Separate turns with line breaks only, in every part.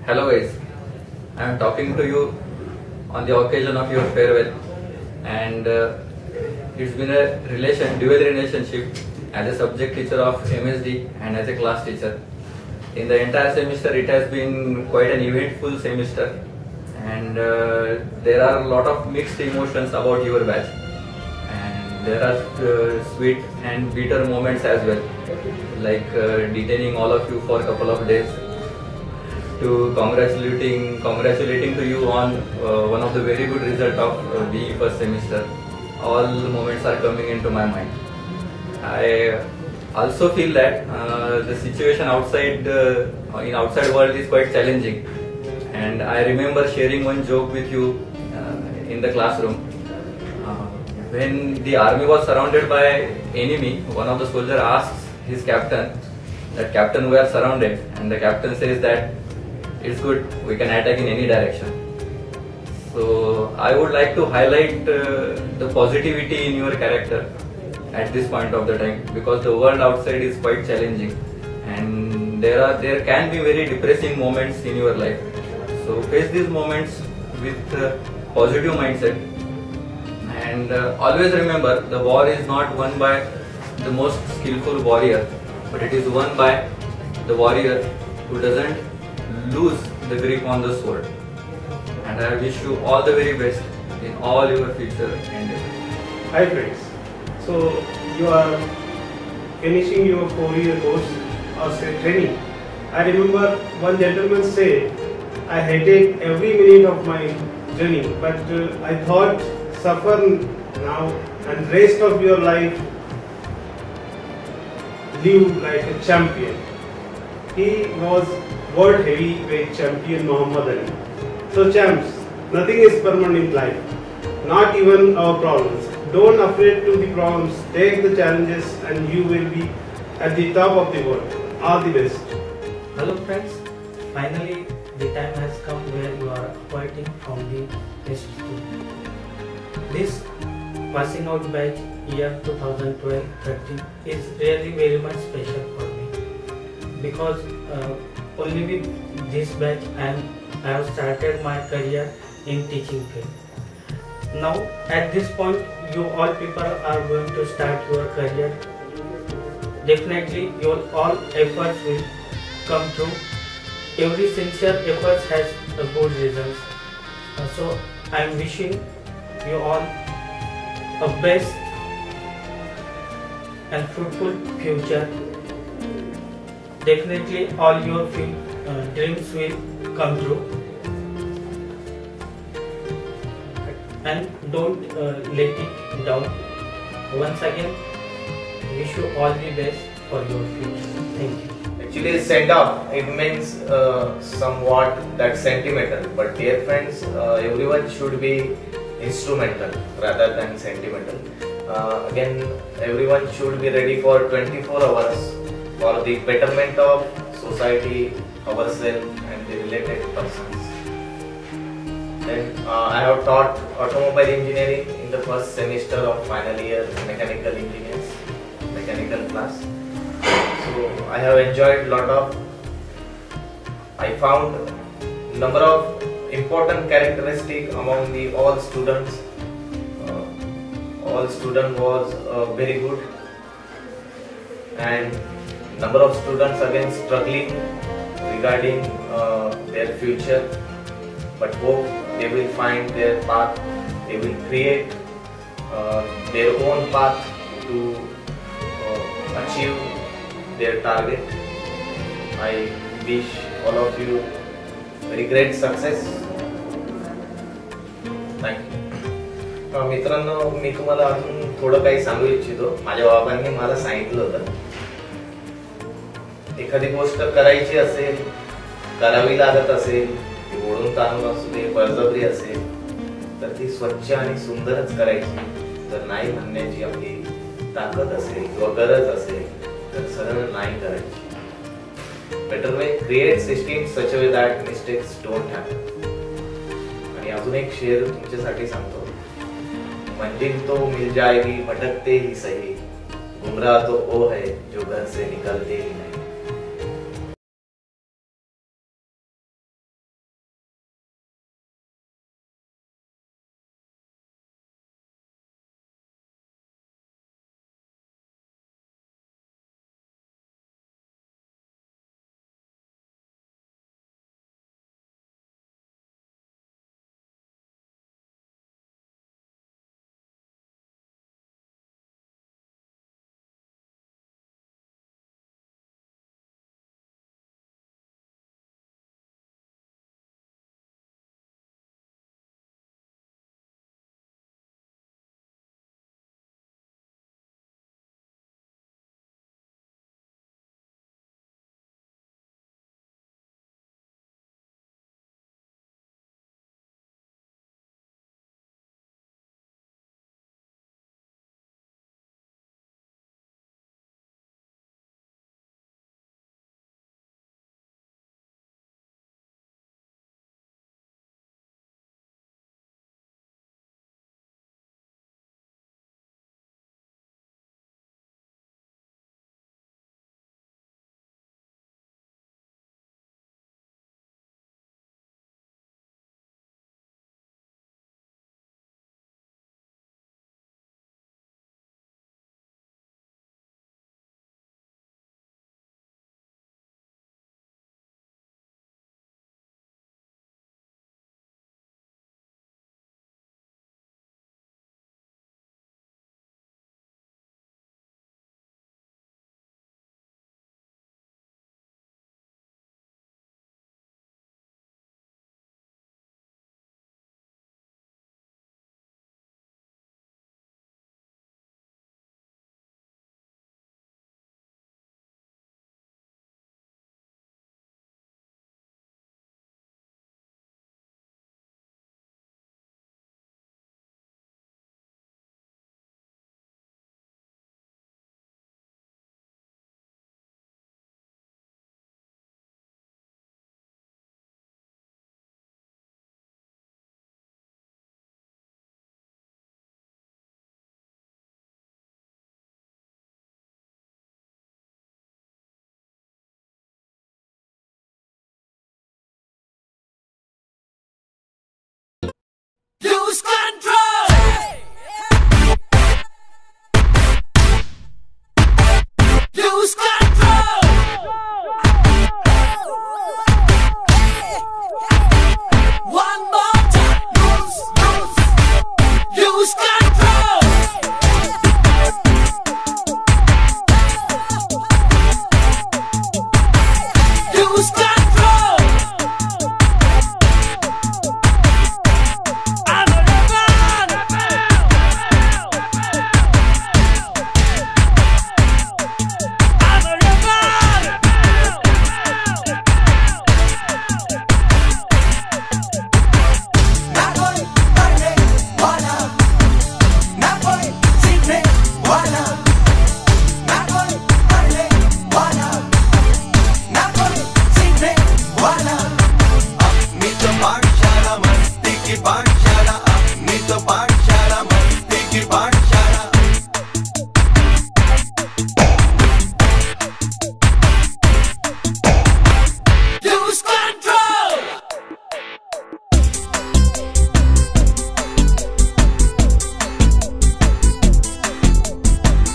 Hello guys, I am talking to you on the occasion of your farewell, and it's been a dual relationship as a subject teacher of MSD and as a class teacher. In the entire semester, it has been quite an eventful semester, and there are a lot of mixed emotions about your batch, and there are sweet and bitter moments as well, like detaining all of you for a couple of days to congratulating to you on one of the very good result of BE first semester. All moments are coming into my mind. I also feel that the situation outside in outside world is quite challenging, and I remember sharing one joke with you in the classroom. When the army was surrounded by enemy, one of the soldiers asks his captain, that captain, we are surrounded, and the captain says that it's good, we can attack in any direction. So I would like to highlight the positivity in your character at this point of the time, because the world outside is quite challenging, and there can be very depressing moments in your life. So face these moments with positive mindset, and always remember, the war is not won by the most skillful warrior, but it is won by the warrior who doesn't lose the grip on the sword. And I wish you all the very best in all your future endeavors.
Hi friends, so you are finishing your 4-year course or say training. I remember one gentleman said, I hated every minute of my journey, but I thought suffer now and rest of your life live like a champion. He was world heavyweight champion Muhammad Ali. So champs, nothing is permanent in life, not even our problems. Don't afraid to the problems, take the challenges and you will be at the top of the world. All the best.
Hello friends, finally the time has come where you are appointing from the best school. This passing out batch year 2012-13 is really very much special for me, because only with this batch I have started my career in teaching field. Now at this point you all people are going to start your career. Definitely your all efforts will come through. Every sincere effort has a good results. So I am wishing you all a best and fruitful future. Definitely all your dreams will come true, and don't let it down. Once again, wish you all the best for your future. Thank you.
Actually, send off, it means somewhat that sentimental, but dear friends, everyone should be instrumental rather than sentimental. Again, everyone should be ready for 24 hours for the betterment of society, ourselves and the related persons. Then I have taught automobile engineering in the first semester of final year mechanical engineers, mechanical class. So I have enjoyed lot of, I found number of important characteristics among the all students. All student was very good, and number of students again struggling regarding their future, but hope they will find their path, they will create their own path to achieve their target. I wish all of you very great success. Thank you. मित्रांनो, मी तुम्हाला अजून थोडं काही सांगू इच्छितो. माझ्या बाबांनी मला सांगितलं होतं, एखादी गोष्ट करायची असेल, करावी लागत असेल, ती ओढून ताणून असू दे, बळजबरी असेल, तर ती स्वच्छ आणि सुंदरच करायची. जर नाही म्हणण्याची आपली ताकद असेल किंवा गरज असेल, तर सरळ नाही करायची. Better way create system such a way that mistakes don't happen. आणि अजून एक शेर तुमच्यासाठी सांगतो, मंजिल तो मिल जाएगी भटकते ही सही, गुमराह तो वो है जो घर से निकलते ही नहीं.
Lose control. Lose control. One more time. Lose control. Lose control. I'm a rebel. I'm a rebel.
ना कोई पढ़ने वाला, ना कोई सीखने वाला, ना कोई पढ़ने वाला, ना कोई सीखने वाला। अपनी तो पाठशाला मस्ती की पाठशाला, अपनी तो पाठशाला मस्ती की पाठशाला।
Lose control.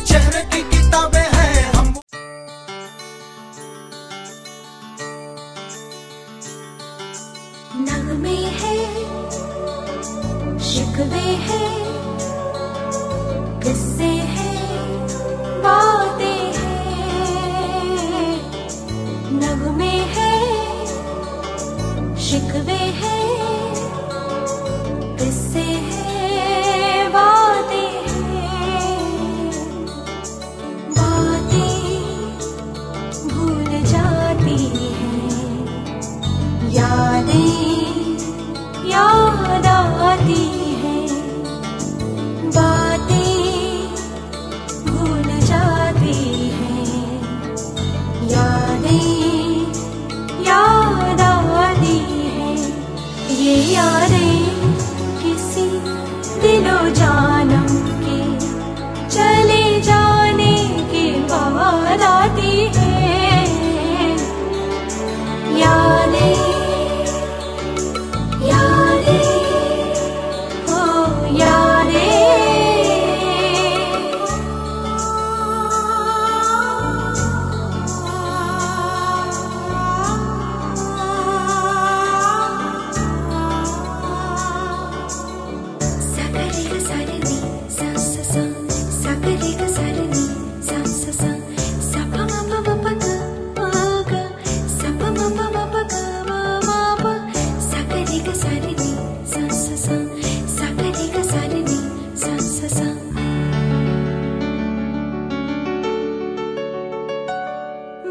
चेहरे की किताबें हैं हम।
नगमे हैं, शिकवे हैं, किस्से हैं, बातें हैं। नगमे हैं, शिकवे हैं, किस्से हैं, बातें हैं। बातें भूल जाती हैं, यादें याद आती हैं। बातें भूल जाती हैं, यादें याद आती हैं। ये यादें किसी दिलो जानम के चले जाने के बाद आती हैं। यादें यादें हो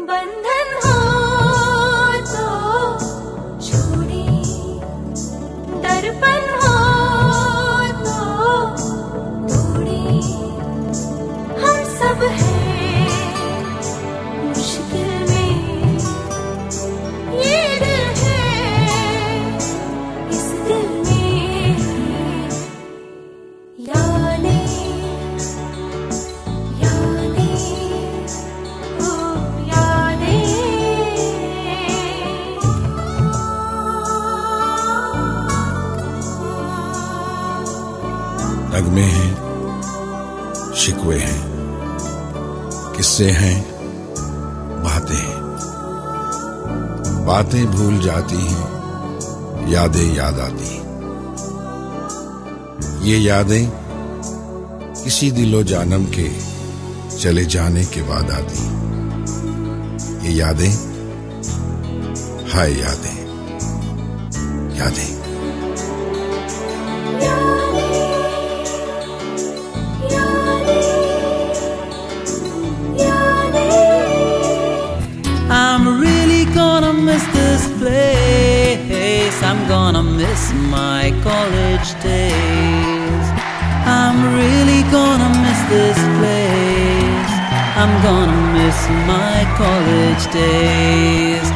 बंधन हो तो छोड़े, दर्पण हो तो तोड़े। हम सब हैं मुश्किल में, ये दिल है इस दिल में। यादें यादें हो
नगमे हैं, शिकवे हैं, किस्से हैं, बातें हैं। बातें भूल जाती हैं, यादें याद आती हैं। ये यादें किसी दिलो जानम के चले जाने के बाद आती हैं। ये यादें, हाय यादें, यादें।
I'm really gonna miss this place. I'm gonna miss my college days. I'm really gonna miss this place. I'm gonna miss my college days.